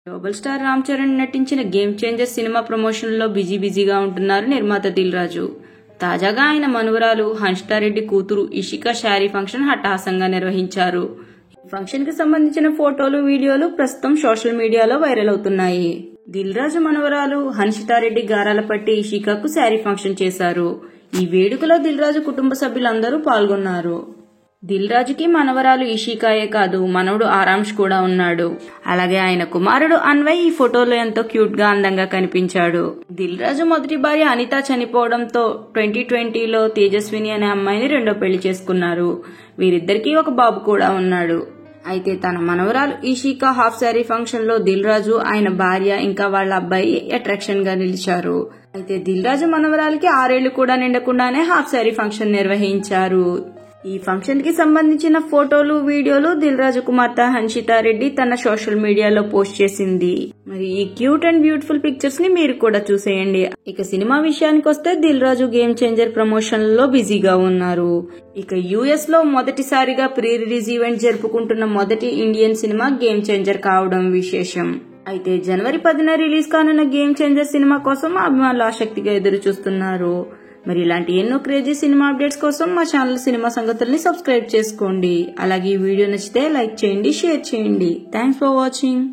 Global star Ram Charan నటించిన game changer cinema promotion లో బిజీగా ఉంటున్నారు నిర్మాత దిల్ రాజు. తాజాగా ఆయన మనువరాలు హన్షితారెడ్డి కూతురు ఇషికా శారీ ఫంక్షన్ అట్టహాసంగా నిర్వహించారు. ఈ ఫంక్షన్ కి సంబంధించిన ఫోటోలు, వీడియోలు ప్రస్తుతం సోషల్ మీడియాలో వైరల్ అవుతున్నాయి. దిల్ రాజు మనవరాలు హన్షితారెడ్డి గారాల పట్టి ఇషికాకు శారీ ఫంక్షన్ చేశారు. ఈ వేడుకలో దిల్ రాజు కుటుంబ సభ్యులందరూ పాల్గొన్నారు. దిల్ రాజుకి మనవరాలు ఇషికాయే కాదు, మనవడు ఆరాంష్ కూడా ఉన్నాడు. అలాగే ఆయన కుమారుడు అన్వయ్ ఈ ఫోటోలో ఎంతో క్యూట్ గా అందంగా కనిపించాడు. దిల్ రాజు మొదటి భార్య అనిత చనిపోవడంతో 2020లో తేజస్విని అనే అమ్మాయిని రెండో పెళ్లి చేసుకున్నారు. వీరిద్దరికీ ఒక బాబు కూడా ఉన్నాడు. అయితే తన మనవరాలు ఇషికా హాఫ్ శారీ ఫంక్షన్ లో దిల్ రాజు, ఆయన భార్య ఇంకా వాళ్ళ అబ్బాయి అట్రాక్షన్ గా నిలిచారు. అయితే దిల్ రాజు మనవరాలకి 6 ఏళ్లు కూడా నిండకుండానే హాఫ్ శారీ ఫంక్షన్ నిర్వహించారు. ఈ ఫంక్షన్ కి సంబంధించిన ఫోటోలు, వీడియోలు దిల్ రాజు కుమార్తె హన్షితారెడ్డి తన సోషల్ మీడియాలో పోస్ట్ చేసింది. మరి ఈ క్యూట్ అండ్ బ్యూటిఫుల్ పిక్చర్స్ ని మీరు కూడా చూసేయండి. ఇక సినిమా విషయానికి వస్తే Dil Raju game changer promotion లో బిజీగా ఉన్నారు. ఇక యుఎస్ లో మొదటిసారిగా ప్రీ రిలీజ్ ఈవెంట్ జరుపుకుంటున్న మొదటి ఇండియన్ సినిమా గేమ్ చేంజర్ కావడం విశేషం. అయితే జనవరి 10న రిలీజ్ కానున్న గేమ్ చేంజర్ సినిమా కోసం అభిమానులు ఆసక్తిగా ఎదురు చూస్తున్నారు. మరి ఇలాంటి ఎన్నో క్రేజీ సినిమా అప్డేట్స్ కోసం మా ఛానల్ సినిమా సంగతుల్ని సబ్స్క్రైబ్ చేసుకోండి. అలాగే ఈ వీడియో నచ్చితే లైక్ చేయండి, షేర్ చేయండి. Thanks for watching.